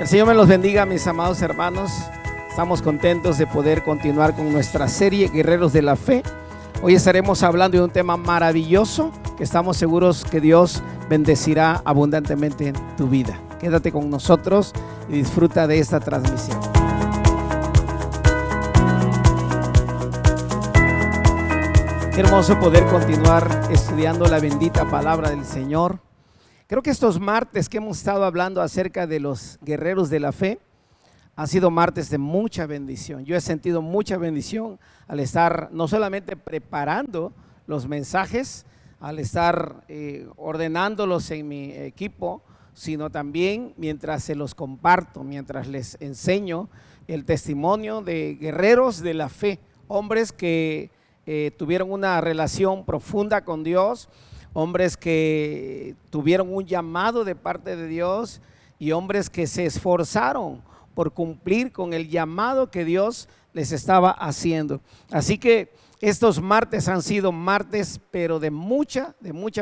El Señor me los bendiga, mis amados hermanos. Estamos contentos de poder continuar con nuestra serie Guerreros de la Fe. Hoy estaremos hablando de un tema maravilloso que estamos seguros que Dios bendecirá abundantemente en tu vida. Quédate con nosotros y disfruta de esta transmisión. Qué hermoso poder continuar estudiando la bendita palabra del Señor. Creo que estos martes que hemos estado hablando acerca de los guerreros de la fe han sido martes de mucha bendición. Yo he sentido mucha bendición al estar no solamente preparando los mensajes, al estar ordenándolos en mi equipo, sino también mientras se los comparto, mientras les enseño el testimonio de guerreros de la fe, hombres que tuvieron una relación profunda con Dios, hombres que tuvieron un llamado de parte de Dios y hombres que se esforzaron por cumplir con el llamado que Dios les estaba haciendo. Así que estos martes han sido martes, pero de mucha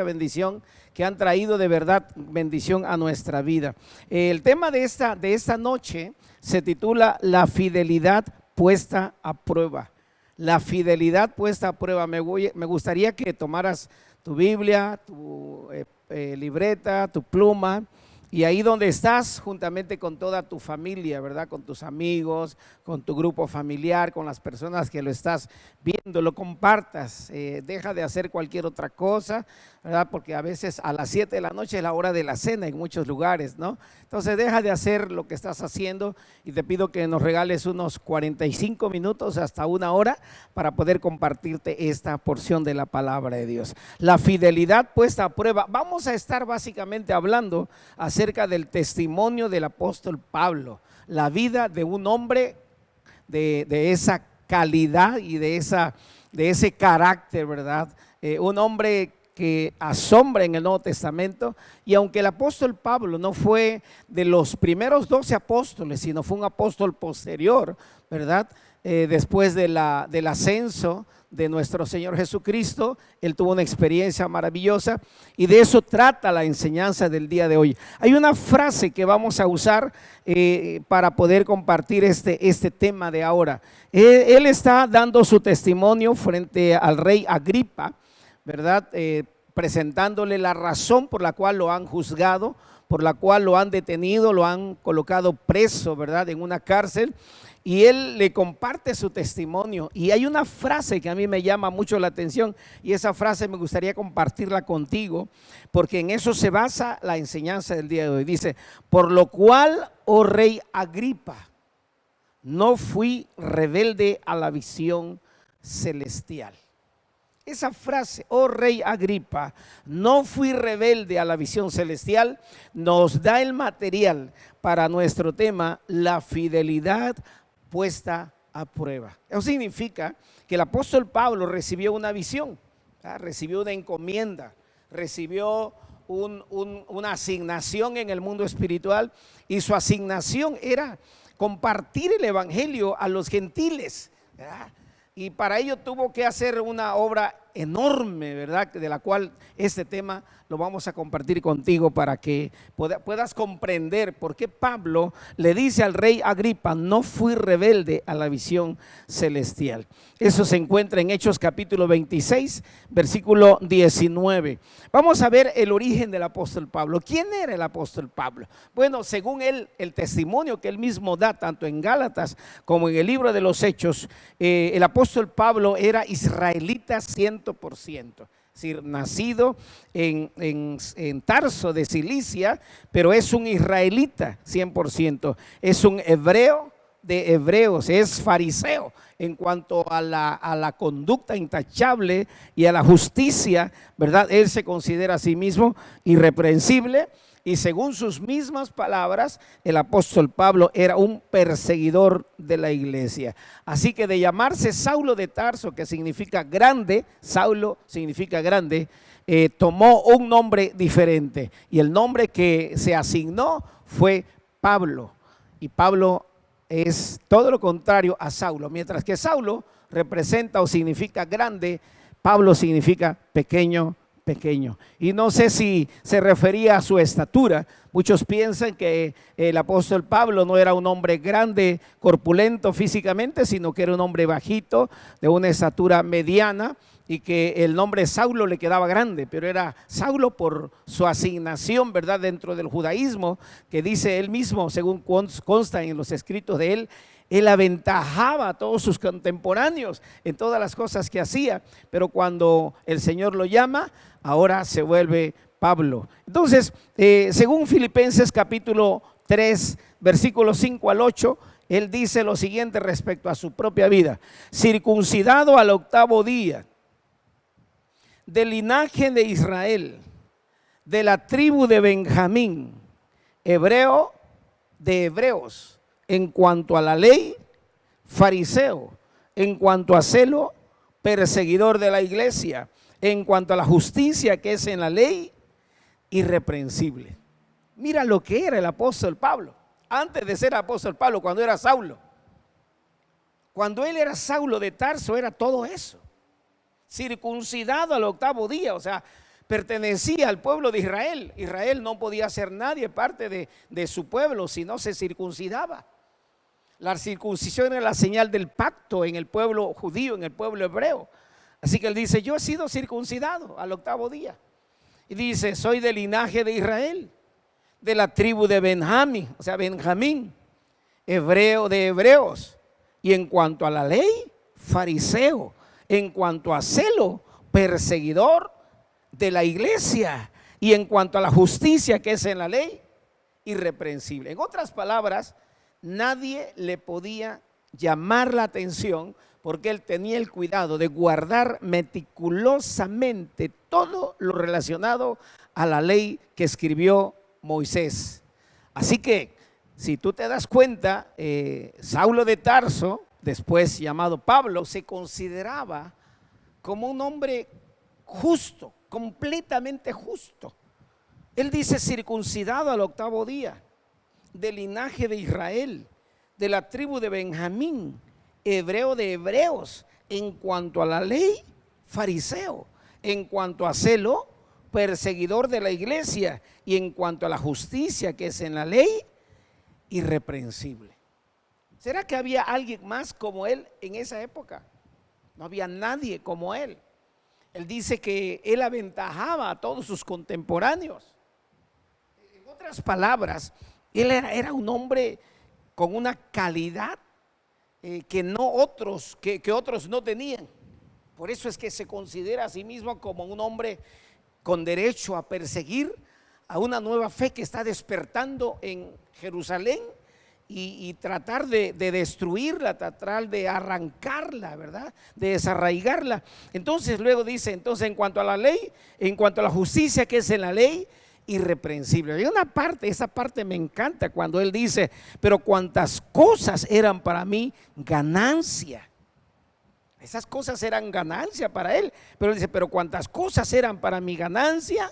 bendición, que han traído de verdad bendición a nuestra vida. El tema de esta noche se titula La fidelidad puesta a prueba. La fidelidad puesta a prueba. Me gustaría que tomaras tu Biblia, tu libreta, tu pluma, y ahí donde estás, juntamente con toda tu familia, ¿verdad? Con tus amigos, con tu grupo familiar, con las personas que lo estás viendo, lo compartas. Deja de hacer cualquier otra cosa, ¿verdad? Porque a veces a las 7 de la noche es la hora de la cena en muchos lugares, ¿no? Entonces deja de hacer lo que estás haciendo y te pido que nos regales unos 45 minutos hasta una hora para poder compartirte esta porción de la palabra de Dios. La fidelidad puesta a prueba. Vamos a estar básicamente hablando acerca del testimonio del apóstol Pablo, la vida de un hombre de esa calidad y de ese carácter, ¿verdad? Un hombre que asombra en el Nuevo Testamento, y aunque el apóstol Pablo no fue de los primeros 12 apóstoles, sino fue un apóstol posterior, ¿verdad? Después del ascenso de nuestro Señor Jesucristo, él tuvo una experiencia maravillosa y de eso trata la enseñanza del día de hoy. Hay una frase que vamos a usar para poder compartir este tema de ahora. Él está dando su testimonio frente al rey Agripa, ¿verdad? Presentándole la razón por la cual lo han juzgado, por la cual lo han detenido, lo han colocado preso, ¿verdad? En una cárcel. Y él le comparte su testimonio, y hay una frase que a mí me llama mucho la atención, y esa frase me gustaría compartirla contigo, porque en eso se basa la enseñanza del día de hoy. Dice: por lo cual, oh rey Agripa, no fui rebelde a la visión celestial. Esa frase, oh rey Agripa, no fui rebelde a la visión celestial, nos da el material para nuestro tema, la fidelidad puesta a prueba. Eso significa que el apóstol Pablo recibió una visión, ¿verdad? Recibió una encomienda, recibió una asignación en el mundo espiritual, y su asignación era compartir el evangelio a los gentiles, ¿verdad? Y para ello tuvo que hacer una obra enorme, ¿verdad? De la cual este tema lo vamos a compartir contigo para que puedas comprender por qué Pablo le dice al rey Agripa: no fui rebelde a la visión celestial. Eso se encuentra en Hechos capítulo 26, versículo 19. Vamos a ver el origen del apóstol Pablo. ¿Quién era el apóstol Pablo? Bueno, según él, el testimonio que él mismo da, tanto en Gálatas como en el libro de los Hechos, el apóstol Pablo era israelita 100%. Es decir, nacido en Tarso de Cilicia, pero es un israelita 100%, es un hebreo de hebreos, es fariseo en cuanto a la conducta intachable y a la justicia, ¿verdad? Él se considera a sí mismo irreprensible. Y según sus mismas palabras, el apóstol Pablo era un perseguidor de la iglesia. Así que de llamarse Saulo de Tarso, que significa grande, Saulo significa grande, tomó un nombre diferente. Y el nombre que se asignó fue Pablo. Y Pablo es todo lo contrario a Saulo. Mientras que Saulo representa o significa grande, Pablo significa pequeño. Y no sé si se refería a su estatura, Muchos piensan que el apóstol Pablo no era un hombre grande, corpulento físicamente, sino que era un hombre bajito, de una estatura mediana, y que el nombre Saulo le quedaba grande, pero era Saulo por su asignación, ¿verdad?, dentro del judaísmo, que dice él mismo, según consta en los escritos de él, él aventajaba a todos sus contemporáneos en todas las cosas que hacía, pero cuando el Señor lo llama, ahora se vuelve Pablo. Entonces, según Filipenses capítulo 3, versículos 5 al 8, él dice lo siguiente respecto a su propia vida: circuncidado al 8º día, del linaje de Israel, de la tribu de Benjamín, hebreo de hebreos, en cuanto a la ley, fariseo, en cuanto a celo, perseguidor de la iglesia, en cuanto a la justicia que es en la ley, irreprensible. Mira lo que era el apóstol Pablo, antes de ser apóstol Pablo, cuando era Saulo. Cuando él era Saulo de Tarso, era todo eso. Circuncidado al 8º día, o sea, pertenecía al pueblo de Israel. Israel no podía ser nadie parte de su pueblo si no se circuncidaba. La circuncisión era la señal del pacto en el pueblo judío, en el pueblo hebreo. Así que él dice: yo he sido circuncidado al 8º día. Y dice: soy del linaje de Israel, de la tribu de Benjamín, o sea, Benjamín, hebreo de hebreos. Y en cuanto a la ley, fariseo. En cuanto a celo, perseguidor de la iglesia. Y en cuanto a la justicia que es en la ley, irreprensible. En otras palabras, nadie le podía llamar la atención, porque él tenía el cuidado de guardar meticulosamente todo lo relacionado a la ley que escribió Moisés. Así que, si tú te das cuenta, Saulo de Tarso, después llamado Pablo, se consideraba como un hombre justo, completamente justo. Él dice: circuncidado al 8º día, del linaje de Israel, de la tribu de Benjamín, hebreo de hebreos, en cuanto a la ley, fariseo, en cuanto a celo, perseguidor de la iglesia, y en cuanto a la justicia que es en la ley, irreprensible. ¿Será que había alguien más como él en esa época? No había nadie como él. Él dice que él aventajaba a todos sus contemporáneos. En otras palabras, él era un hombre con una calidad que otros no tenían. Por eso es que se considera a sí mismo como un hombre con derecho a perseguir a una nueva fe que está despertando en Jerusalén y tratar de destruirla, tratar de arrancarla, ¿verdad?, de desarraigarla. Entonces luego dice: entonces, en cuanto a la ley, en cuanto a la justicia que es en la ley, irreprensible. Hay una parte, esa parte me encanta, cuando él dice: pero cuantas cosas eran para mí ganancia. Esas cosas eran ganancia para él, pero él dice: pero cuantas cosas eran para mi ganancia,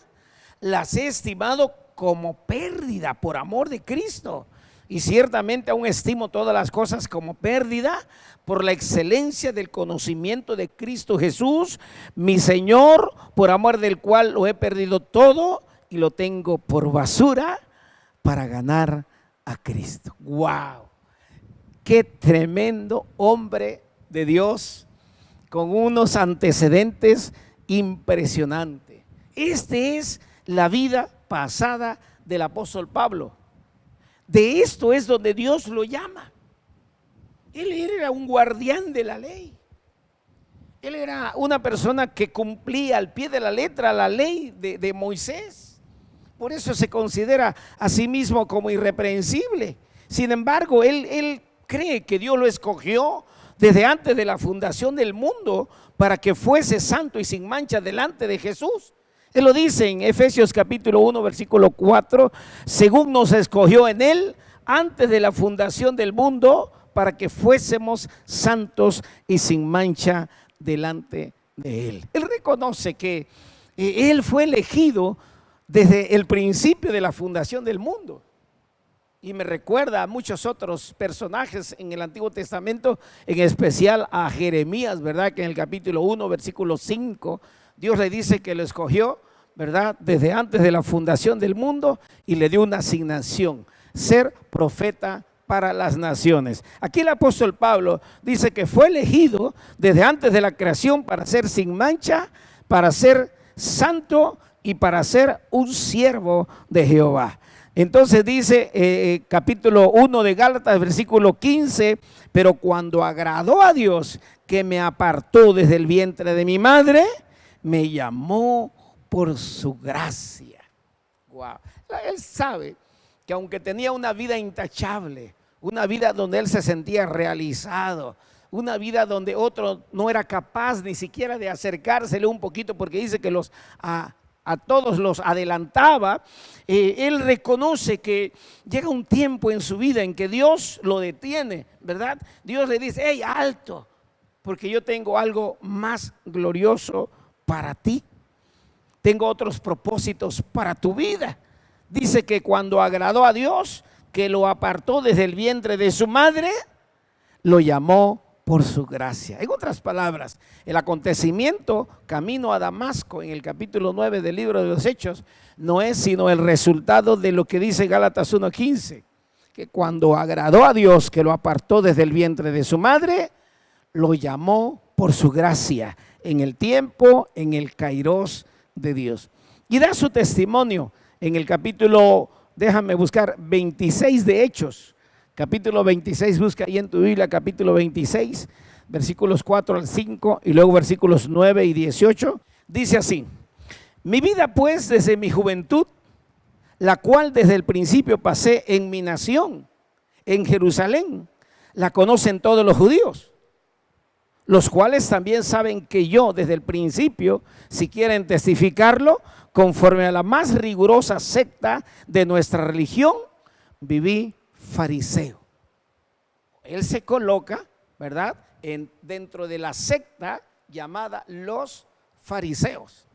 las he estimado como pérdida por amor de Cristo. Y ciertamente aún estimo todas las cosas como pérdida por la excelencia del conocimiento de Cristo Jesús, mi Señor, por amor del cual lo he perdido todo y lo tengo por basura para ganar a Cristo. ¡Wow! ¡Qué tremendo hombre de Dios, con unos antecedentes impresionantes! Esta es la vida pasada del apóstol Pablo. De esto es donde Dios lo llama. Él era un guardián de la ley. Él era una persona que cumplía al pie de la letra la ley de Moisés. Por eso se considera a sí mismo como irreprensible. Sin embargo, él cree que Dios lo escogió desde antes de la fundación del mundo para que fuese santo y sin mancha delante de Jesús. Él lo dice en Efesios capítulo 1, versículo 4, según nos escogió en él antes de la fundación del mundo para que fuésemos santos y sin mancha delante de él. Él reconoce que él fue elegido desde el principio de la fundación del mundo. Y me recuerda a muchos otros personajes en el Antiguo Testamento, en especial a Jeremías, ¿verdad? Que en el capítulo 1, versículo 5, Dios le dice que lo escogió ¿verdad? Desde antes de la fundación del mundo, y le dio una asignación: ser profeta para las naciones. Aquí el apóstol Pablo dice que fue elegido desde antes de la creación para ser sin mancha, para ser santo y para ser un siervo de Jehová. Entonces dice capítulo 1 de Gálatas, versículo 15: pero cuando agradó a Dios, que me apartó desde el vientre de mi madre, me llamó por su gracia. Wow. Él sabe que aunque tenía una vida intachable, una vida donde él se sentía realizado, una vida donde otro no era capaz ni siquiera de acercársele un poquito, porque dice que a todos los adelantaba, él reconoce que llega un tiempo en su vida en que Dios lo detiene, ¿verdad? Dios le dice: hey, alto, porque yo tengo algo más glorioso para ti. Tengo otros propósitos para tu vida. Dice que cuando agradó a Dios, que lo apartó desde el vientre de su madre, lo llamó por su gracia. En otras palabras, el acontecimiento camino a Damasco en el capítulo 9 del libro de los Hechos no es sino el resultado de lo que dice Gálatas 1:15, que cuando agradó a Dios, que lo apartó desde el vientre de su madre, lo llamó por su gracia en el tiempo, en el kairos de Dios. Y da su testimonio en el capítulo, déjame buscar, 26 de Hechos. Capítulo 26, busca ahí en tu Biblia, capítulo 26, versículos 4 al 5 y luego versículos 9 y 18. Dice así: mi vida pues desde mi juventud, la cual desde el principio pasé en mi nación, en Jerusalén, la conocen todos los judíos, los cuales también saben que yo desde el principio, si quieren testificarlo, conforme a la más rigurosa secta de nuestra religión, viví fariseo. Él se coloca, ¿verdad?, dentro de la secta llamada los fariseos,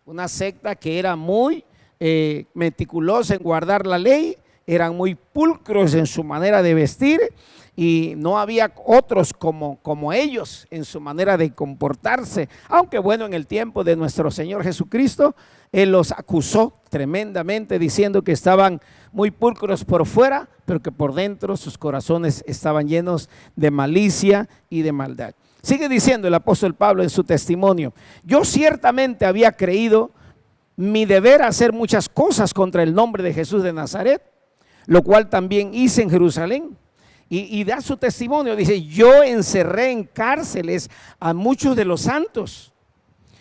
una secta que era muy meticulosa en guardar la ley, eran muy pulcros en su manera de vestir y no había otros como ellos en su manera de comportarse, aunque bueno, en el tiempo de nuestro Señor Jesucristo, Él los acusó tremendamente diciendo que estaban muy pulcros por fuera, pero que por dentro sus corazones estaban llenos de malicia y de maldad. Sigue diciendo el apóstol Pablo en su testimonio: yo ciertamente había creído mi deber hacer muchas cosas contra el nombre de Jesús de Nazaret, lo cual también hice en Jerusalén. Y da su testimonio, dice: yo encerré en cárceles a muchos de los santos,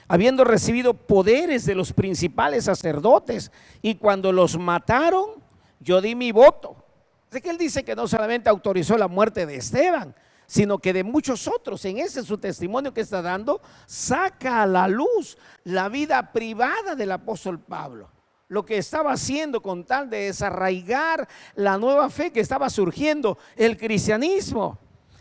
habiendo recibido poderes de los principales sacerdotes, y cuando los mataron, yo di mi voto. Así que él dice que no solamente autorizó la muerte de Esteban, sino que de muchos otros. En ese su testimonio que está dando, saca a la luz la vida privada del apóstol Pablo, lo que estaba haciendo con tal de desarraigar la nueva fe que estaba surgiendo, el cristianismo.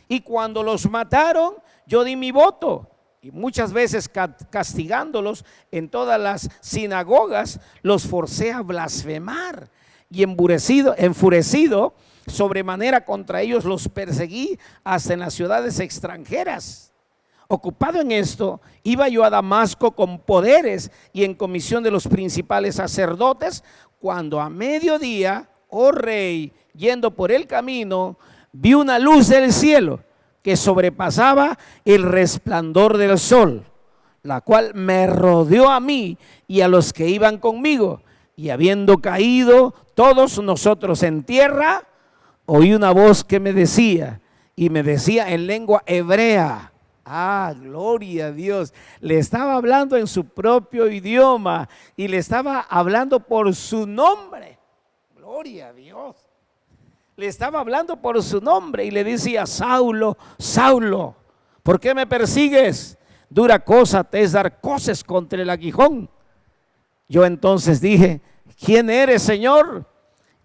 Y cuando los mataron, yo di mi voto. Y muchas veces castigándolos en todas las sinagogas, los forcé a blasfemar. Y enfurecido sobremanera contra ellos, los perseguí hasta en las ciudades extranjeras. Ocupado en esto, iba yo a Damasco con poderes y en comisión de los principales sacerdotes, cuando a mediodía, oh rey, yendo por el camino, vi una luz del cielo que sobrepasaba el resplandor del sol, la cual me rodeó a mí y a los que iban conmigo, y habiendo caído todos nosotros en tierra, oí una voz que me decía, y me decía en lengua hebrea. Ah, gloria a Dios. Le estaba hablando en su propio idioma y le estaba hablando por su nombre. Gloria a Dios. Le estaba hablando por su nombre y le decía: Saulo, Saulo, ¿por qué me persigues? Dura cosa te es dar coces contra el aguijón. Yo entonces dije: ¿quién eres, Señor?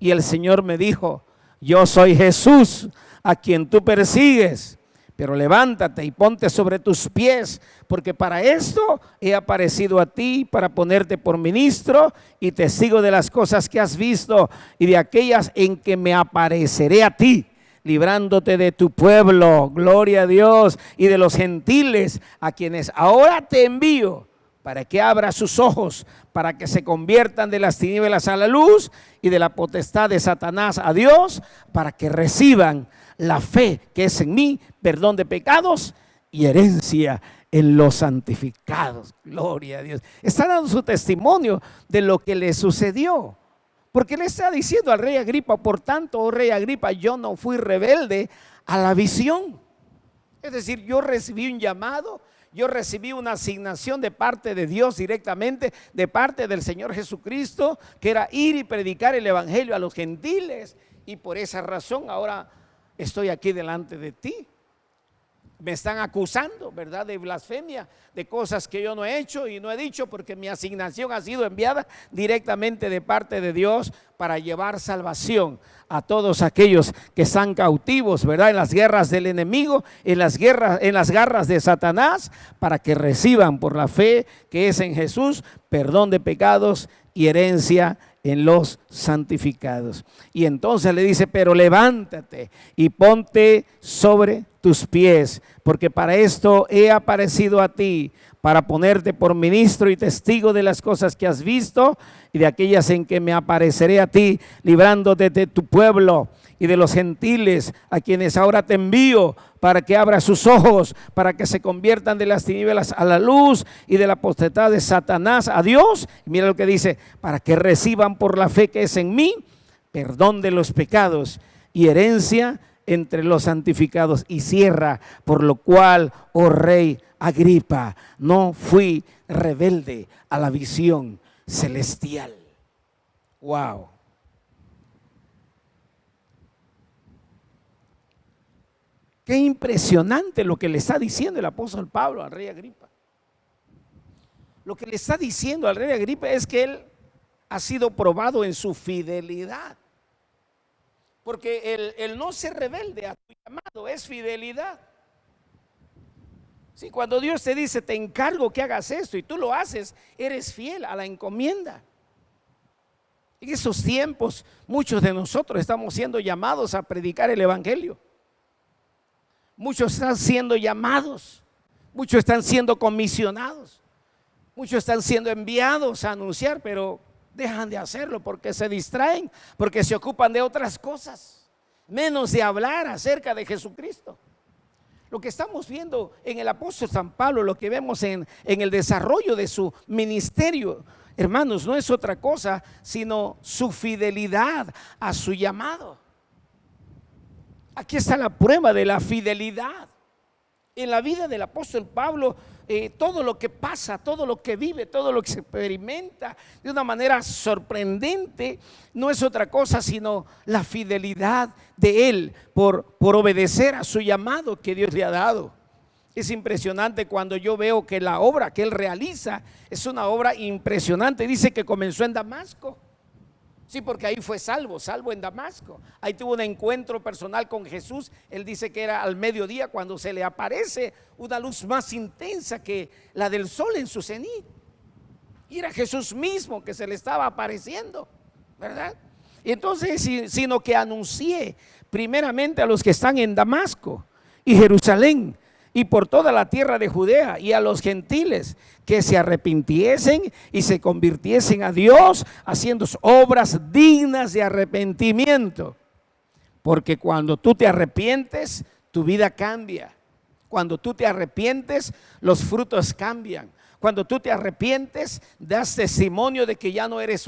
Y el Señor me dijo: yo soy Jesús, a quien tú persigues. Pero levántate y ponte sobre tus pies, porque para esto he aparecido a ti, para ponerte por ministro y testigo de las cosas que has visto y de aquellas en que me apareceré a ti, librándote de tu pueblo, gloria a Dios, y de los gentiles, a quienes ahora te envío, para que abra sus ojos, para que se conviertan de las tinieblas a la luz y de la potestad de Satanás a Dios, para que reciban la fe que es en mí, perdón de pecados y herencia en los santificados. Gloria a Dios. Está dando su testimonio de lo que le sucedió. Porque le está diciendo al rey Agripa: por tanto, oh rey Agripa, yo no fui rebelde a la visión. Es decir, yo recibí un llamado, yo recibí una asignación de parte de Dios directamente, de parte del Señor Jesucristo, que era ir y predicar el evangelio a los gentiles. Y por esa razón ahora estoy aquí delante de ti. Me están acusando, ¿verdad?, de blasfemia, de cosas que yo no he hecho y no he dicho, porque mi asignación ha sido enviada directamente de parte de Dios para llevar salvación a todos aquellos que están cautivos, ¿verdad?, en las guerras del enemigo, en las garras de Satanás, para que reciban por la fe que es en Jesús perdón de pecados y herencia en los santificados. Y entonces le dice: pero levántate y ponte sobre tus pies, porque para esto he aparecido a ti, para ponerte por ministro y testigo de las cosas que has visto y de aquellas en que me apareceré a ti, librándote de tu pueblo y de los gentiles, a quienes ahora te envío, para que abra sus ojos, para que se conviertan de las tinieblas a la luz y de la potestad de Satanás a Dios. Y mira lo que dice: para que reciban por la fe que es en mí perdón de los pecados y herencia entre los santificados. Y cierra: por lo cual, oh rey Agripa, no fui rebelde a la visión celestial. Wow. Qué impresionante lo que le está diciendo el apóstol Pablo al rey Agripa. Lo que le está diciendo al rey Agripa es que él ha sido probado en su fidelidad. Porque el no ser rebelde a tu llamado es fidelidad. Sí, cuando Dios te dice: te encargo que hagas esto, y tú lo haces, eres fiel a la encomienda. En esos tiempos muchos de nosotros estamos siendo llamados a predicar el evangelio. Muchos están siendo llamados, muchos están siendo comisionados, muchos están siendo enviados a anunciar, pero dejan de hacerlo porque se distraen, porque se ocupan de otras cosas, menos de hablar acerca de Jesucristo. Lo que estamos viendo en el apóstol San Pablo, lo que vemos en el desarrollo de su ministerio, hermanos, no es otra cosa sino su fidelidad a su llamado. Aquí está la prueba de la fidelidad. En la vida del apóstol Pablo, todo lo que pasa, todo lo que vive, todo lo que se experimenta de una manera sorprendente, no es otra cosa sino la fidelidad de él por obedecer a su llamado que Dios le ha dado. Es impresionante cuando yo veo que la obra que él realiza es una obra impresionante. Dice que comenzó en Damasco. Sí, porque ahí fue salvo en Damasco. Ahí tuvo un encuentro personal con Jesús. Él dice que era al mediodía cuando se le aparece una luz más intensa que la del sol en su cenit. Y era Jesús mismo que se le estaba apareciendo, ¿verdad? Y entonces, sino que anuncié primeramente a los que están en Damasco y Jerusalén y por toda la tierra de Judea, y a los gentiles que se arrepintiesen y se convirtiesen a Dios, haciendo obras dignas de arrepentimiento. Porque cuando tú te arrepientes, tu vida cambia. Cuando tú te arrepientes, los frutos cambian. Cuando tú te arrepientes, das testimonio de que ya no eres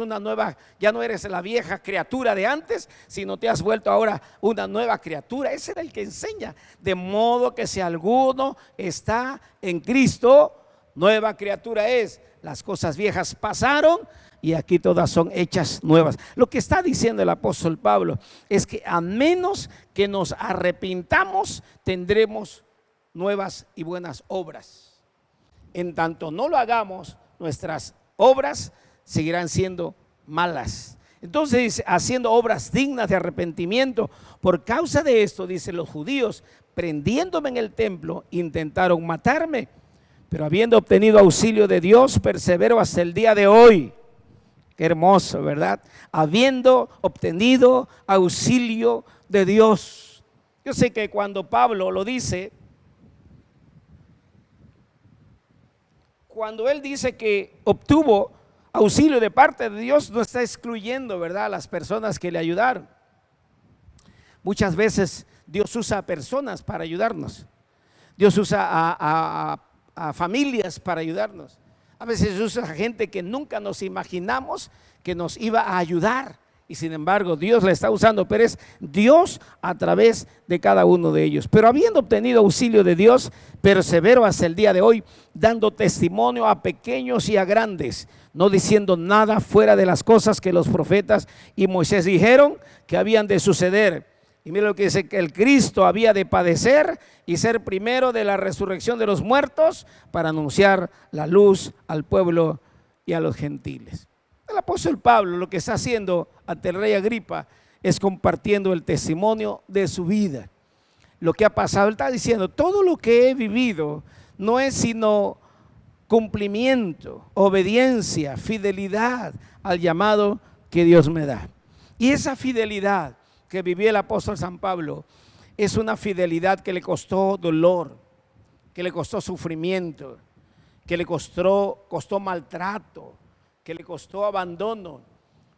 ya no eres la vieja criatura de antes, sino te has vuelto ahora una nueva criatura. Ese era el que enseña. De modo que si alguno está en Cristo, nueva criatura es. Las cosas viejas pasaron y aquí todas son hechas nuevas. Lo que está diciendo el apóstol Pablo es que a menos que nos arrepintamos, tendremos nuevas y buenas obras. En tanto no lo hagamos, nuestras obras seguirán siendo malas. Entonces dice: haciendo obras dignas de arrepentimiento. Por causa de esto, dice, los judíos, prendiéndome en el templo, intentaron matarme, pero habiendo obtenido auxilio de Dios, persevero hasta el día de hoy. Qué hermoso, ¿verdad? Habiendo obtenido auxilio de Dios. Yo sé que cuando Pablo lo dice, cuando él dice que obtuvo auxilio de parte de Dios, no está excluyendo, ¿verdad?, a las personas que le ayudaron. Muchas veces Dios usa a personas para ayudarnos. Dios usa a familias para ayudarnos. A veces usa a gente que nunca nos imaginamos que nos iba a ayudar. Y sin embargo, Dios la está usando, pero es Dios a través de cada uno de ellos. Pero habiendo obtenido auxilio de Dios, persevero hasta el día de hoy, dando testimonio a pequeños y a grandes, no diciendo nada fuera de las cosas que los profetas y Moisés dijeron que habían de suceder. Y mira lo que dice, que el Cristo había de padecer y ser primero de la resurrección de los muertos para anunciar la luz al pueblo y a los gentiles. El apóstol Pablo lo que está haciendo ante el rey Agripa es compartiendo el testimonio de su vida. Lo que ha pasado, él está diciendo, todo lo que he vivido no es sino cumplimiento, obediencia, fidelidad al llamado que Dios me da. Y esa fidelidad que vivió el apóstol San Pablo es una fidelidad que le costó dolor, que le costó sufrimiento, que le costó maltrato, que le costó abandono,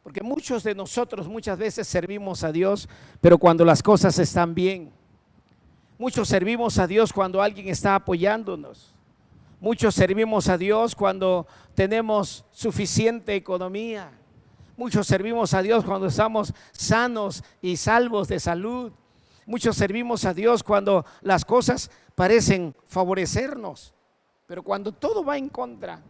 porque muchos de nosotros muchas veces servimos a Dios, pero cuando las cosas están bien. Muchos servimos a Dios cuando alguien está apoyándonos. Muchos servimos a Dios cuando tenemos suficiente economía. Muchos servimos a Dios cuando estamos sanos y salvos de salud. Muchos servimos a Dios cuando las cosas parecen favorecernos, pero cuando todo va en contra,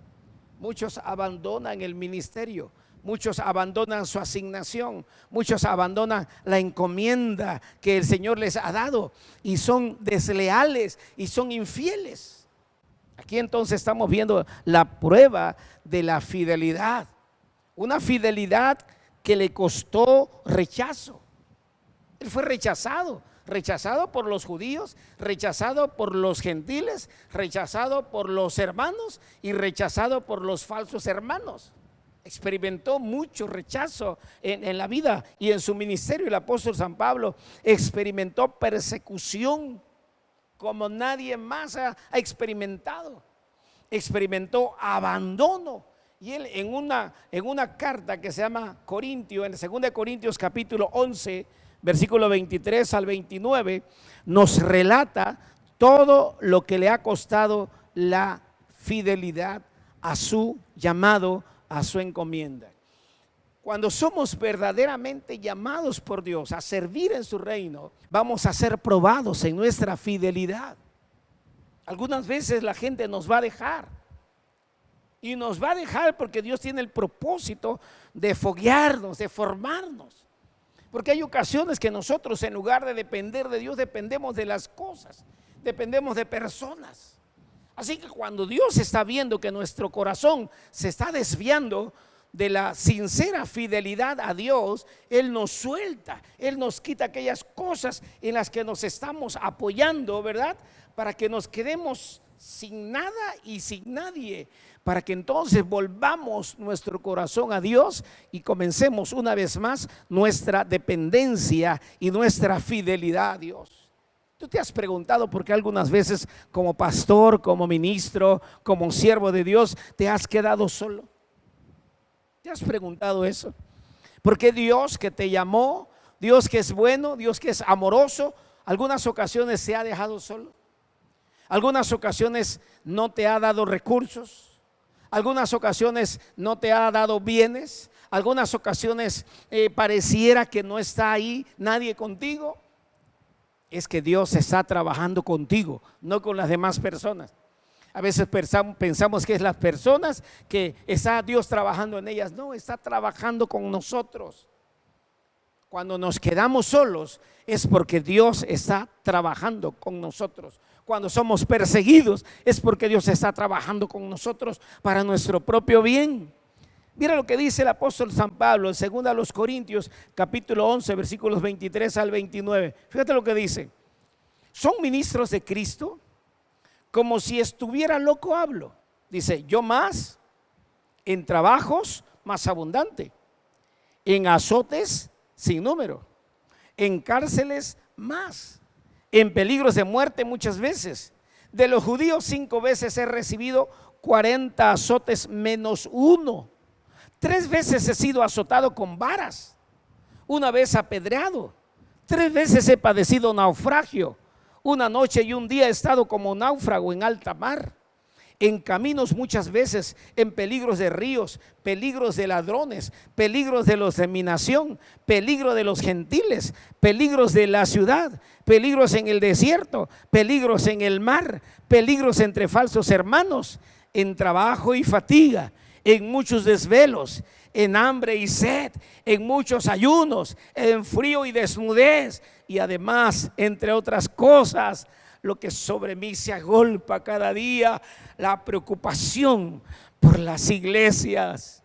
muchos abandonan el ministerio, muchos abandonan su asignación, muchos abandonan la encomienda que el Señor les ha dado y son desleales y son infieles. Aquí entonces estamos viendo la prueba de la fidelidad, una fidelidad que le costó rechazo. Él fue rechazado por los judíos, rechazado por los gentiles, rechazado por los hermanos y rechazado por los falsos hermanos. Experimentó mucho rechazo en la vida y en su ministerio. El apóstol San Pablo experimentó persecución como nadie más ha experimentado. Experimentó abandono. Y él en una carta que se llama Corintio, en 2 Corintios capítulo 11, versículo 23 al 29, nos relata todo lo que le ha costado la fidelidad a su llamado, a su encomienda. Cuando somos verdaderamente llamados por Dios a servir en su reino, vamos a ser probados en nuestra fidelidad. Algunas veces la gente nos va a dejar. Y nos va a dejar porque Dios tiene el propósito de foguearnos, de formarnos. Porque hay ocasiones que nosotros, en lugar de depender de Dios, dependemos de las cosas, dependemos de personas. Así que cuando Dios está viendo que nuestro corazón se está desviando de la sincera fidelidad a Dios, Él nos suelta, Él nos quita aquellas cosas en las que nos estamos apoyando, ¿verdad? Para que nos quedemos sin nada y sin nadie, para que entonces volvamos nuestro corazón a Dios y comencemos una vez más nuestra dependencia y nuestra fidelidad a Dios. ¿Tú te has preguntado por qué algunas veces como pastor, como ministro, como siervo de Dios te has quedado solo? ¿Te has preguntado eso? ¿Por qué Dios que te llamó, Dios que es bueno, Dios que es amoroso, algunas ocasiones se ha dejado solo? Algunas ocasiones no te ha dado recursos, algunas ocasiones no te ha dado bienes, algunas ocasiones pareciera que no está ahí nadie contigo. Es que Dios está trabajando contigo, no con las demás personas. A veces pensamos que es las personas que está Dios trabajando en ellas. No, está trabajando con nosotros. Cuando nos quedamos solos es porque Dios está trabajando con nosotros. Cuando somos perseguidos es porque Dios está trabajando con nosotros para nuestro propio bien. Mira lo que dice el apóstol San Pablo en 2 Corintios capítulo 11 versículos 23 al 29. Fíjate lo que dice: son ministros de Cristo, como si estuviera loco hablo. Dice: yo más, en trabajos más abundante, en azotes sin número, en cárceles más, en peligros de muerte muchas veces. De los judíos 5 veces he recibido 40 azotes menos uno. 3 veces he sido azotado con varas, una vez apedreado, 3 veces he padecido naufragio, una noche y un día he estado como náufrago en alta mar, en caminos muchas veces, en peligros de ríos, peligros de ladrones, peligros de los de mi nación, peligro de los gentiles, peligros de la ciudad, peligros en el desierto, peligros en el mar, peligros entre falsos hermanos, en trabajo y fatiga, en muchos desvelos, en hambre y sed, en muchos ayunos, en frío y desnudez, y además, entre otras cosas, lo que sobre mí se agolpa cada día, la preocupación por las iglesias.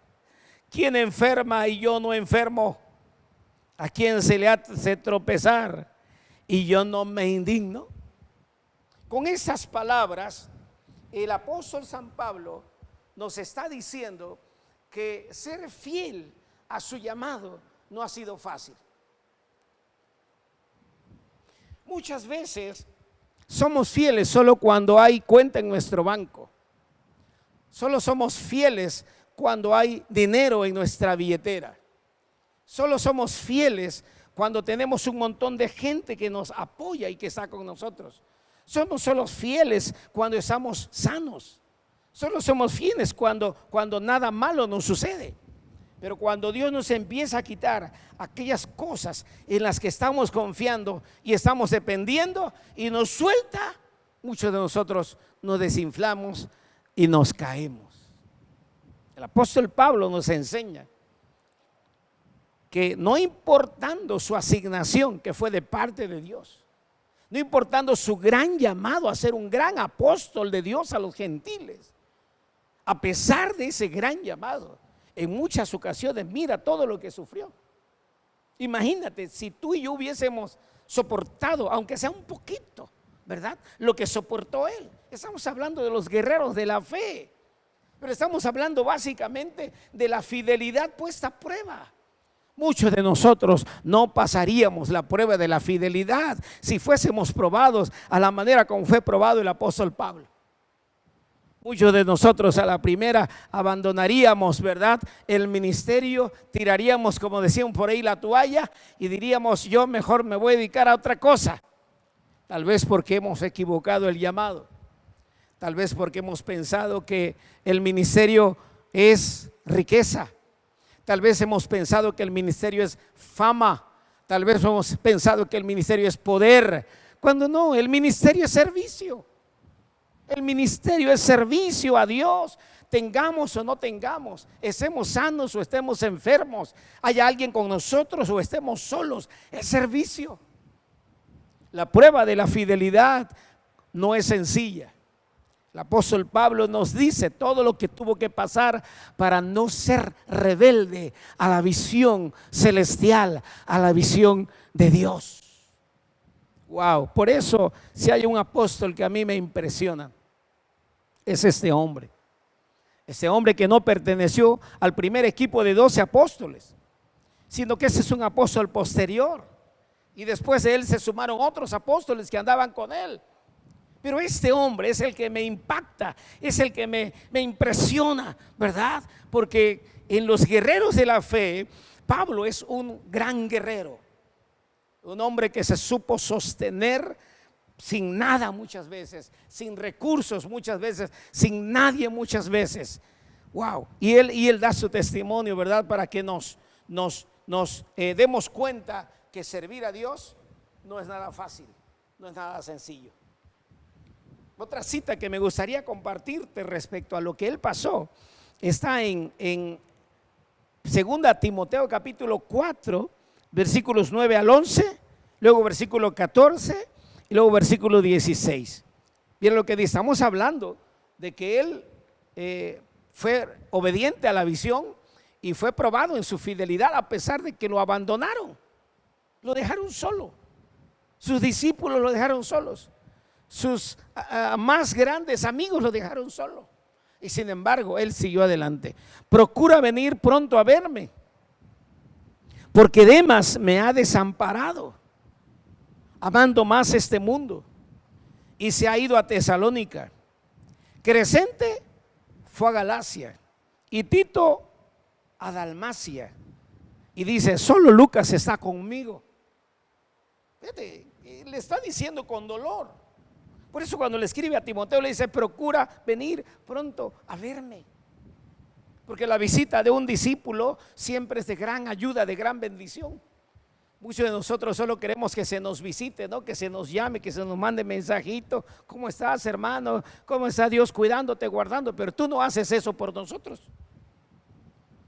¿Quién enferma y yo no enfermo? ¿A quién se le hace tropezar y yo no me indigno? Con esas palabras, el apóstol San Pablo nos está diciendo que ser fiel a su llamado no ha sido fácil. Muchas veces somos fieles solo cuando hay cuenta en nuestro banco. Solo somos fieles cuando hay dinero en nuestra billetera. Solo somos fieles cuando tenemos un montón de gente que nos apoya y que está con nosotros. Somos solo fieles cuando estamos sanos. Solo somos fieles cuando nada malo nos sucede. Pero cuando Dios nos empieza a quitar aquellas cosas en las que estamos confiando y estamos dependiendo y nos suelta, muchos de nosotros nos desinflamos y nos caemos. El apóstol Pablo nos enseña que no importando su asignación, que fue de parte de Dios, no importando su gran llamado a ser un gran apóstol de Dios a los gentiles, a pesar de ese gran llamado, en muchas ocasiones mira todo lo que sufrió. Imagínate si tú y yo hubiésemos soportado, aunque sea un poquito, ¿verdad?, lo que soportó él. Estamos hablando de los guerreros de la fe, pero estamos hablando básicamente de la fidelidad puesta a prueba. Muchos de nosotros no pasaríamos la prueba de la fidelidad si fuésemos probados a la manera como fue probado el apóstol Pablo. Muchos de nosotros a la primera abandonaríamos, ¿verdad?, el ministerio, tiraríamos, como decían por ahí, la toalla y diríamos: yo mejor me voy a dedicar a otra cosa. Tal vez porque hemos equivocado el llamado. Tal vez porque hemos pensado que el ministerio es riqueza. Tal vez hemos pensado que el ministerio es fama. Tal vez hemos pensado que el ministerio es poder, cuando no, el ministerio es servicio. El ministerio es servicio a Dios, tengamos o no tengamos, estemos sanos o estemos enfermos, haya alguien con nosotros o estemos solos, es servicio. La prueba de la fidelidad no es sencilla. El apóstol Pablo nos dice todo lo que tuvo que pasar para no ser rebelde a la visión celestial, a la visión de Dios. Wow, por eso si hay un apóstol que a mí me impresiona, es este hombre que no perteneció al primer equipo de 12 apóstoles, sino que ese es un apóstol posterior, y después de él se sumaron otros apóstoles que andaban con él. Pero este hombre es el que me impacta, es el que me impresiona, ¿verdad? Porque en los guerreros de la fe, Pablo es un gran guerrero, un hombre que se supo sostener sin nada muchas veces, sin recursos muchas veces, sin nadie muchas veces. Wow. Y él da su testimonio, ¿verdad?, para que nos demos cuenta que servir a Dios no es nada fácil, no es nada sencillo. Otra cita que me gustaría compartirte respecto a lo que él pasó está en 2 Timoteo capítulo 4, versículos 9 al 11, luego versículo 14 y luego versículo 16. Miren lo que dice. Estamos hablando de que él fue obediente a la visión y fue probado en su fidelidad a pesar de que lo abandonaron, lo dejaron solo. Sus discípulos lo dejaron solos. Sus más grandes amigos lo dejaron solo. Y sin embargo, él siguió adelante. Procura venir pronto a verme, porque Demas me ha desamparado, amando más este mundo, y se ha ido a Tesalónica. Crescente fue a Galacia y Tito a Dalmacia. Y dice, solo Lucas está conmigo. Fíjate, le está diciendo con dolor. Por eso cuando le escribe a Timoteo le dice, procura venir pronto a verme. Porque la visita de un discípulo siempre es de gran ayuda, de gran bendición. Muchos de nosotros solo queremos que se nos visite, ¿no? Que se nos llame, que se nos mande mensajito. ¿Cómo estás, hermano? ¿Cómo está Dios cuidándote, guardando? Pero tú no haces eso por nosotros.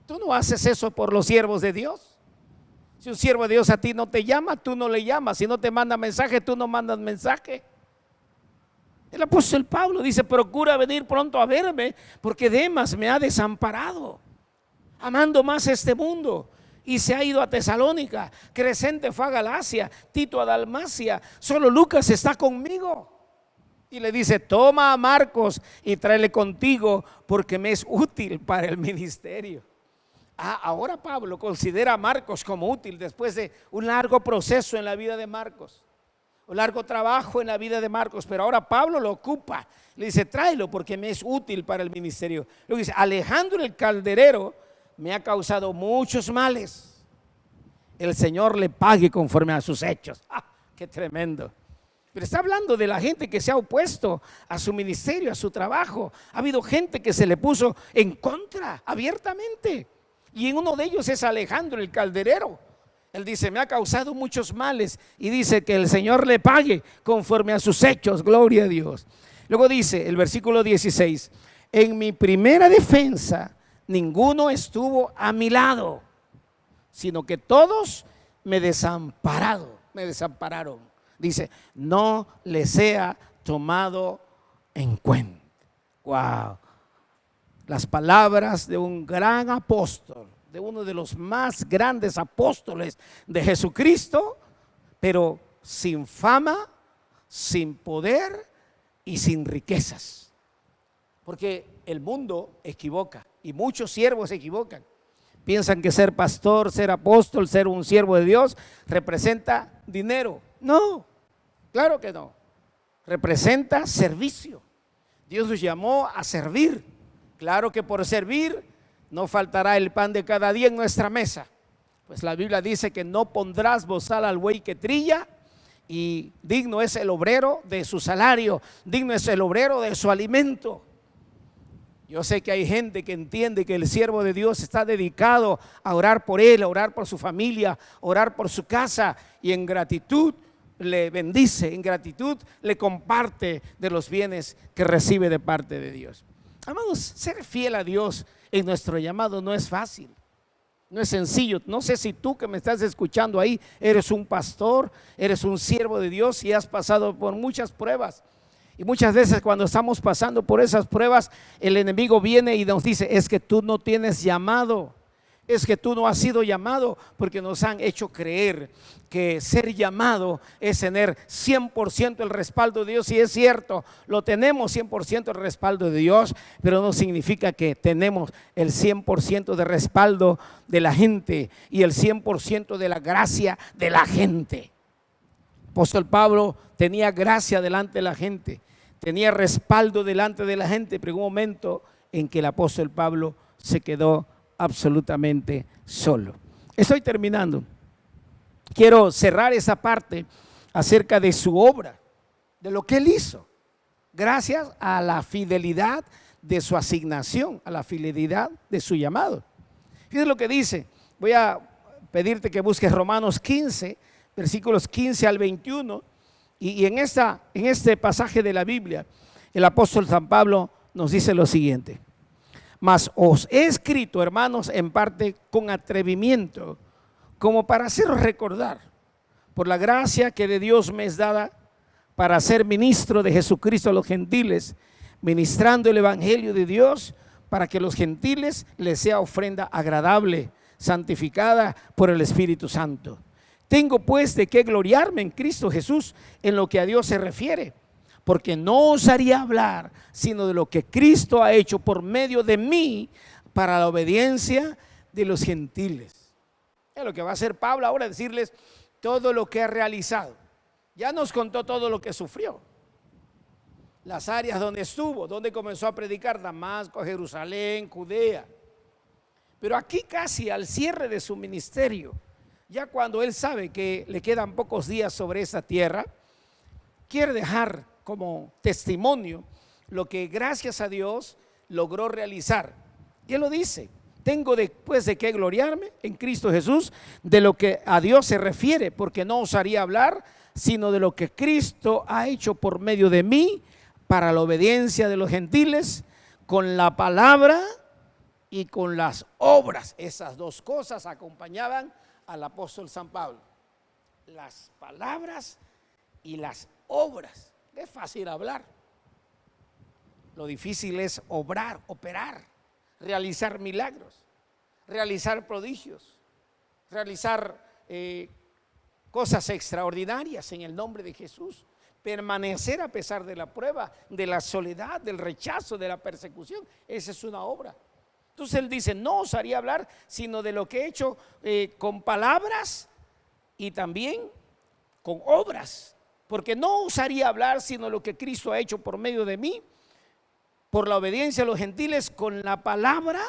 Tú no haces eso por los siervos de Dios. Si un siervo de Dios a ti no te llama, tú no le llamas. Si no te manda mensaje, tú no mandas mensaje. El apóstol Pablo dice, procura venir pronto a verme, porque Demas me ha desamparado, amando más este mundo, y se ha ido a Tesalónica. Crescente fue a Galacia, Tito a Dalmacia, solo Lucas está conmigo. Y le dice, toma a Marcos y tráele contigo, porque me es útil para el ministerio. Ahora Pablo considera a Marcos como útil después de un largo proceso en la vida de Marcos, un largo trabajo en la vida de Marcos, pero ahora Pablo lo ocupa. Le dice, tráelo porque me es útil para el ministerio. Luego dice, Alejandro el calderero me ha causado muchos males. El Señor le pague conforme a sus hechos. ¡Qué tremendo! Pero está hablando de la gente que se ha opuesto a su ministerio, a su trabajo. Ha habido gente que se le puso en contra abiertamente. Y en uno de ellos es Alejandro el calderero. Él dice, me ha causado muchos males, y dice que el Señor le pague conforme a sus hechos. Gloria a Dios. Luego dice el versículo 16, en mi primera defensa ninguno estuvo a mi lado, sino que todos me desampararon. Dice, no les sea tomado en cuenta. Wow. Las palabras de un gran apóstol, de uno de los más grandes apóstoles de Jesucristo, pero sin fama, sin poder y sin riquezas. Porque el mundo equivoca y muchos siervos se equivocan. Piensan que ser pastor, ser apóstol, ser un siervo de Dios representa dinero. No, claro que no. Representa servicio. Dios nos llamó a servir. Claro que por servir no faltará el pan de cada día en nuestra mesa. Pues la Biblia dice que no pondrás bozal al buey que trilla, y digno es el obrero de su salario, digno es el obrero de su alimento. Yo sé que hay gente que entiende que el siervo de Dios está dedicado a orar por él, a orar por su familia, a orar por su casa, y en gratitud le bendice, en gratitud le comparte de los bienes que recibe de parte de Dios. Amados, ser fiel a Dios en nuestro llamado no es fácil, no es sencillo. No sé si tú que me estás escuchando ahí eres un pastor, eres un siervo de Dios y has pasado por muchas pruebas. Y muchas veces cuando estamos pasando por esas pruebas, el enemigo viene y nos dice, es que tú no tienes llamado, es que tú no has sido llamado, porque nos han hecho creer que ser llamado es tener 100% el respaldo de Dios. Y es cierto, lo tenemos 100% el respaldo de Dios, pero no significa que tenemos el 100% de respaldo de la gente y el 100% de la gracia de la gente. Apóstol Pablo tenía gracia delante de la gente, tenía respaldo delante de la gente, pero hubo un momento en que el apóstol Pablo se quedó absolutamente solo. Estoy terminando. Quiero cerrar esa parte acerca de su obra, de lo que él hizo, gracias a la fidelidad de su asignación, a la fidelidad de su llamado. Fíjense lo que dice. Voy a pedirte que busques Romanos 15, versículos 15 al 21. Y en este pasaje de la Biblia, el apóstol San Pablo nos dice lo siguiente: mas os he escrito, hermanos, en parte con atrevimiento, como para haceros recordar, por la gracia que de Dios me es dada, para ser ministro de Jesucristo a los gentiles, ministrando el evangelio de Dios, para que los gentiles les sea ofrenda agradable, santificada por el Espíritu Santo. Tengo pues de qué gloriarme en Cristo Jesús en lo que a Dios se refiere, porque no osaría hablar sino de lo que Cristo ha hecho por medio de mí para la obediencia de los gentiles. Es lo que va a hacer Pablo ahora, decirles todo lo que ha realizado. Ya nos contó todo lo que sufrió, las áreas donde estuvo, donde comenzó a predicar: Damasco, Jerusalén, Judea. Pero aquí, casi al cierre de su ministerio, ya cuando él sabe que le quedan pocos días sobre esa tierra, quiere dejar como testimonio lo que, gracias a Dios, logró realizar. Y él lo dice: tengo después de qué gloriarme en Cristo Jesús de lo que a Dios se refiere, porque no osaría hablar sino de lo que Cristo ha hecho por medio de mí para la obediencia de los gentiles, con la palabra y con las obras. Esas dos cosas acompañaban al apóstol San Pablo: las palabras y las obras. Es fácil hablar, lo difícil es obrar, operar, realizar milagros, realizar prodigios, realizar cosas extraordinarias en el nombre de Jesús, permanecer a pesar de la prueba, de la soledad, del rechazo, de la persecución. Esa es una obra. Entonces él dice: no osaría hablar sino de lo que he hecho con palabras y también con obras, porque no osaría hablar sino lo que Cristo ha hecho por medio de mí, por la obediencia a los gentiles, con la palabra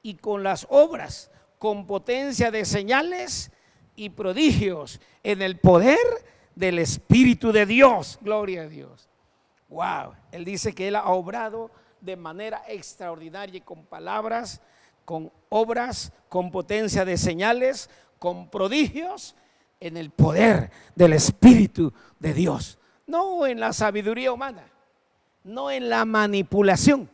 y con las obras, con potencia de señales y prodigios, en el poder del Espíritu de Dios. Gloria a Dios. Wow. Él dice que él ha obrado de manera extraordinaria, con palabras, con obras, con potencia de señales, con prodigios, en el poder del Espíritu de Dios. No en la sabiduría humana, no en la manipulación,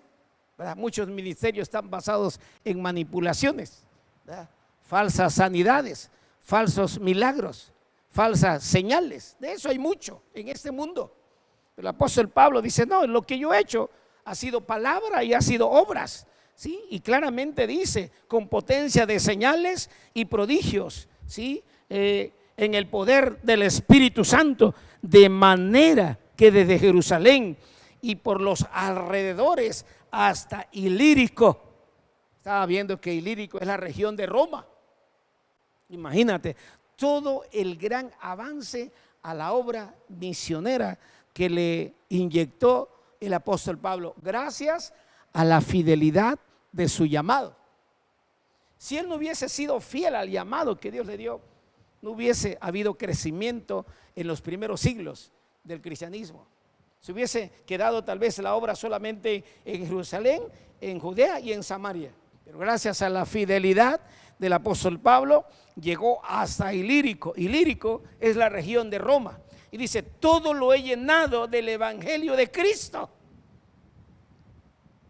¿verdad? Muchos ministerios están basados en manipulaciones, ¿verdad? Falsas sanidades, falsos milagros, falsas señales. De eso hay mucho en este mundo. El apóstol Pablo dice: no, lo que yo he hecho ha sido palabra y ha sido obras, ¿sí? Y claramente dice: con potencia de señales y prodigios, ¿sí? En el poder del Espíritu Santo, de manera que desde Jerusalén y por los alrededores hasta Ilírico. Estaba viendo que Ilírico es la región de Roma. Imagínate todo el gran avance a la obra misionera que le inyectó el apóstol Pablo, gracias a la fidelidad de su llamado. Si él no hubiese sido fiel al llamado que Dios le dio, no hubiese habido crecimiento en los primeros siglos del cristianismo. Se hubiese quedado tal vez la obra solamente en Jerusalén, en Judea y en Samaria. Pero gracias a la fidelidad del apóstol Pablo, llegó hasta Ilírico. Ilírico es la región de Roma. Y dice: todo lo he llenado del evangelio de Cristo.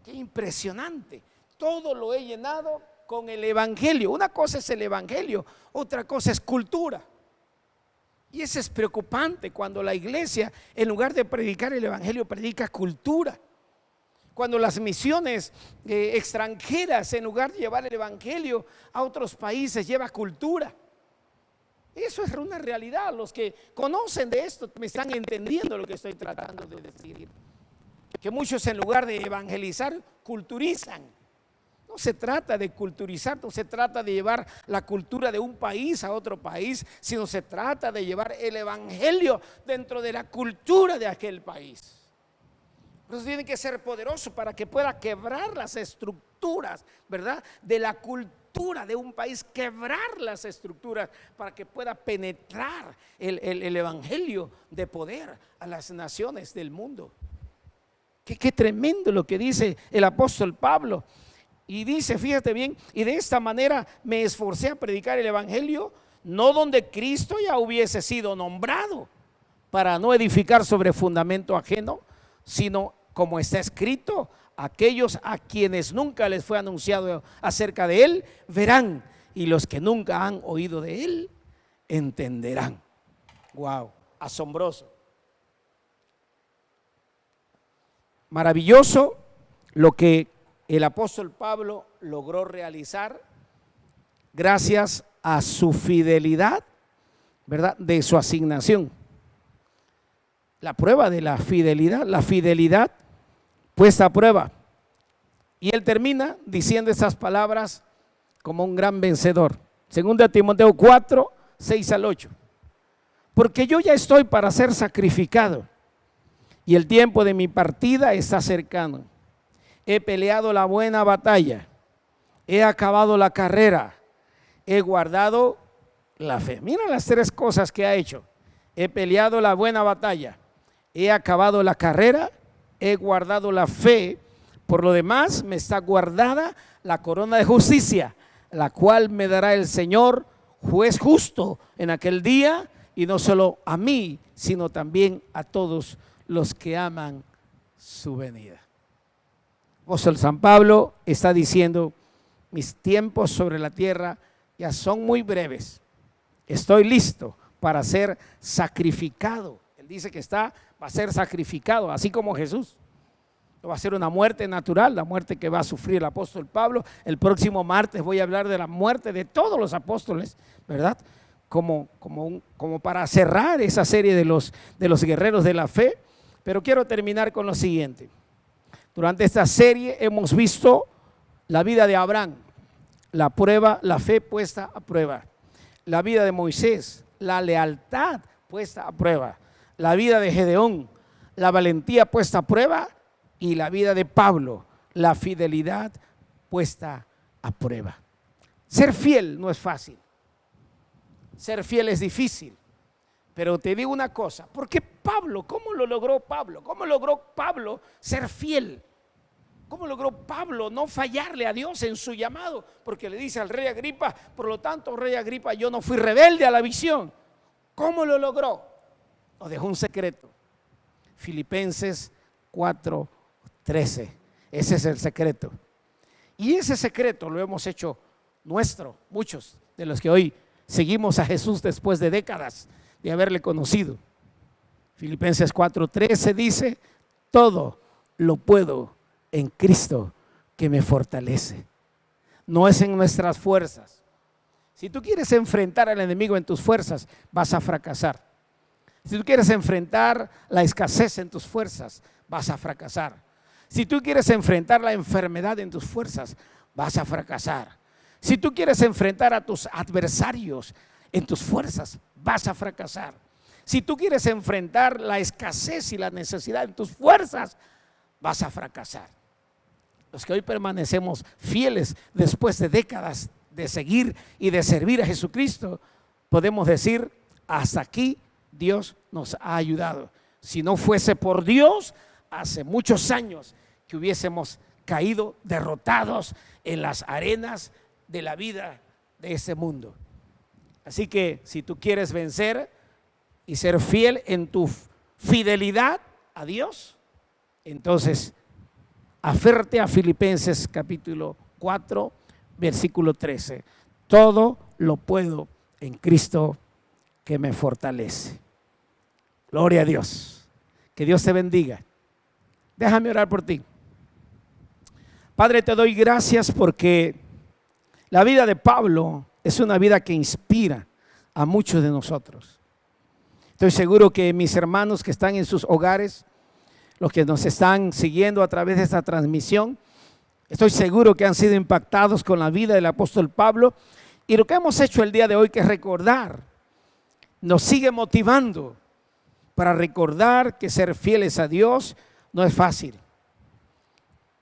Qué impresionante. Todo lo he llenado con el evangelio. Una cosa es el evangelio, otra cosa es cultura. Y eso es preocupante cuando la iglesia, en lugar de predicar el evangelio, predica cultura. Cuando las misiones extranjeras, en lugar de llevar el evangelio a otros países, lleva cultura. Eso es una realidad. Los que conocen de esto me están entendiendo lo que estoy tratando de decir. Que muchos, en lugar de evangelizar, culturizan. No se trata de culturizar, no se trata de llevar la cultura de un país a otro país, sino se trata de llevar el evangelio dentro de la cultura de aquel país. Por eso tiene que ser poderoso para que pueda quebrar las estructuras, ¿verdad?, de la cultura de un país, quebrar las estructuras para que pueda penetrar el evangelio de poder a las naciones del mundo. Qué tremendo lo que dice el apóstol Pablo. Y dice, fíjate bien: y de esta manera me esforcé a predicar el evangelio, no donde Cristo ya hubiese sido nombrado, para no edificar sobre fundamento ajeno, sino como está escrito: aquellos a quienes nunca les fue anunciado acerca de él, verán, y los que nunca han oído de él, entenderán. Wow, asombroso. Maravilloso lo que el apóstol Pablo logró realizar gracias a su fidelidad, ¿verdad?, de su asignación. La prueba de la fidelidad puesta a prueba. Y él termina diciendo estas palabras como un gran vencedor. 2 Timoteo 4, 6 al 8. Porque yo ya estoy para ser sacrificado, y el tiempo de mi partida está cercano. He peleado la buena batalla, he acabado la carrera, he guardado la fe. Mira las tres cosas que ha hecho. He peleado la buena batalla, he acabado la carrera, he guardado la fe. Por lo demás, me está guardada la corona de justicia, la cual me dará el Señor, juez justo, en aquel día, y no solo a mí, sino también a todos los que aman su venida. Apóstol San Pablo está diciendo: mis tiempos sobre la tierra ya son muy breves. Estoy listo para ser sacrificado. Él dice que va a ser sacrificado, así como Jesús. No va a ser una muerte natural, la muerte que va a sufrir el apóstol Pablo. El próximo martes voy a hablar de la muerte de todos los apóstoles, ¿verdad? Como para cerrar esa serie de los guerreros de la fe. Pero quiero terminar con lo siguiente. Durante esta serie hemos visto la vida de Abraham, la prueba, la fe puesta a prueba. La vida de Moisés, la lealtad puesta a prueba. La vida de Gedeón, la valentía puesta a prueba. Y la vida de Pablo, la fidelidad puesta a prueba. Ser fiel no es fácil. Ser fiel es difícil. Pero te digo una cosa, ¿por qué Pablo? ¿Cómo lo logró Pablo? ¿Cómo logró Pablo ser fiel? ¿Cómo logró Pablo no fallarle a Dios en su llamado? Porque le dice al rey Agripa: por lo tanto, rey Agripa, yo no fui rebelde a la visión. ¿Cómo lo logró? Nos dejó un secreto. Filipenses 4:13. Ese es el secreto. Y ese secreto lo hemos hecho nuestro, muchos de los que hoy seguimos a Jesús después de décadas de haberle conocido. Filipenses 4:13 dice: todo lo puedo en Cristo que me fortalece. No es en nuestras fuerzas. Si tú quieres enfrentar al enemigo en tus fuerzas, vas a fracasar. Si tú quieres enfrentar la escasez en tus fuerzas, vas a fracasar. Si tú quieres enfrentar la enfermedad en tus fuerzas, vas a fracasar. Si tú quieres enfrentar a tus adversarios en tus fuerzas, vas a fracasar. Si tú quieres enfrentar la escasez y la necesidad en tus fuerzas, vas a fracasar. Los que hoy permanecemos fieles después de décadas de seguir y de servir a Jesucristo, podemos decir: hasta aquí Dios nos ha ayudado. Si no fuese por Dios, hace muchos años que hubiésemos caído derrotados en las arenas de la vida de este mundo. Así que si tú quieres vencer y ser fiel en tu fidelidad a Dios, entonces aférrate a Filipenses capítulo 4, versículo 13. Todo lo puedo en Cristo que me fortalece. Gloria a Dios. Que Dios te bendiga. Déjame orar por ti. Padre, te doy gracias porque la vida de Pablo es una vida que inspira a muchos de nosotros. Estoy seguro que mis hermanos que están en sus hogares, los que nos están siguiendo a través de esta transmisión, estoy seguro que han sido impactados con la vida del apóstol Pablo. Y lo que hemos hecho el día de hoy, que es recordar, nos sigue motivando para recordar que ser fieles a Dios no es fácil.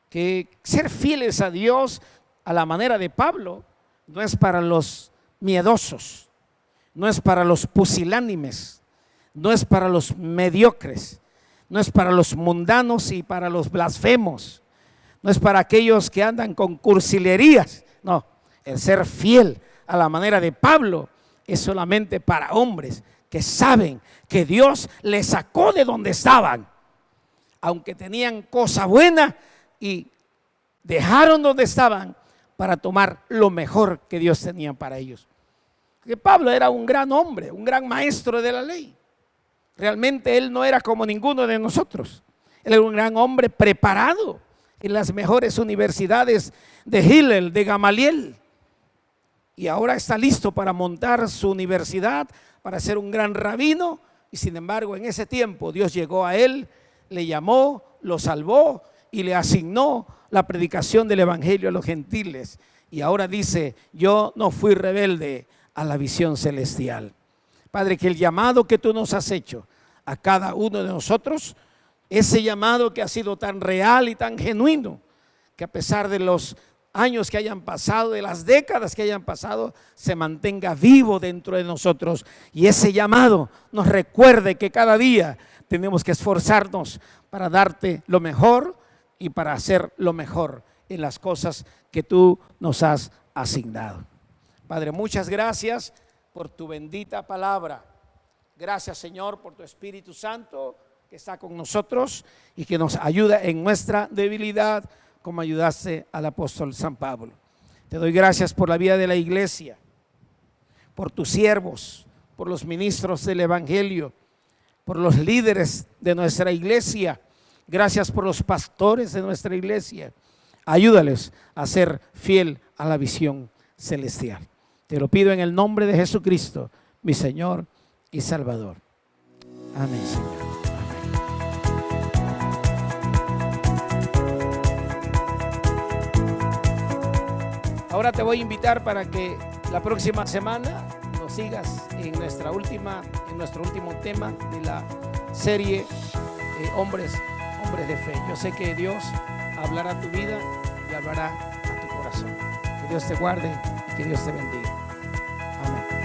Que ser fieles a Dios a la manera de Pablo no es para los miedosos, no es para los pusilánimes, no es para los mediocres, no es para los mundanos y para los blasfemos, no es para aquellos que andan con cursilerías. No, el ser fiel a la manera de Pablo es solamente para hombres que saben que Dios les sacó de donde estaban, aunque tenían cosa buena, y dejaron donde estaban para tomar lo mejor que Dios tenía para ellos. Porque Pablo era un gran hombre, un gran maestro de la ley. Realmente él no era como ninguno de nosotros. Él era un gran hombre preparado en las mejores universidades de Hillel, de Gamaliel. Y ahora está listo para montar su universidad, para ser un gran rabino. Y sin embargo, en ese tiempo Dios llegó a él, le llamó, lo salvó y le asignó la predicación del evangelio a los gentiles. Y ahora dice: yo no fui rebelde a la visión celestial. Padre, que el llamado que tú nos has hecho a cada uno de nosotros ese llamado que ha sido tan real y tan genuino, que a pesar de los años que hayan pasado, de las décadas que hayan pasado, se mantenga vivo dentro de nosotros, y ese llamado nos recuerde que cada día tenemos que esforzarnos para darte lo mejor y para hacer lo mejor en las cosas que tú nos has asignado. Padre, muchas gracias por tu bendita palabra. Gracias, Señor, por tu Espíritu Santo que está con nosotros y que nos ayuda en nuestra debilidad, como ayudaste al apóstol San Pablo. Te doy gracias por la vida de la iglesia, por tus siervos, por los ministros del Evangelio, por los líderes de nuestra iglesia. Gracias por los pastores de nuestra iglesia. Ayúdales a ser fiel a la visión celestial. Te lo pido en el nombre de Jesucristo, mi Señor y Salvador. Amén, Señor. Ahora te voy a invitar para que la próxima semana nos sigas en nuestro último tema de la serie Hombres de Fe. Yo sé que Dios hablará a tu vida y hablará a tu corazón. Que Dios te guarde y que Dios te bendiga. Amén.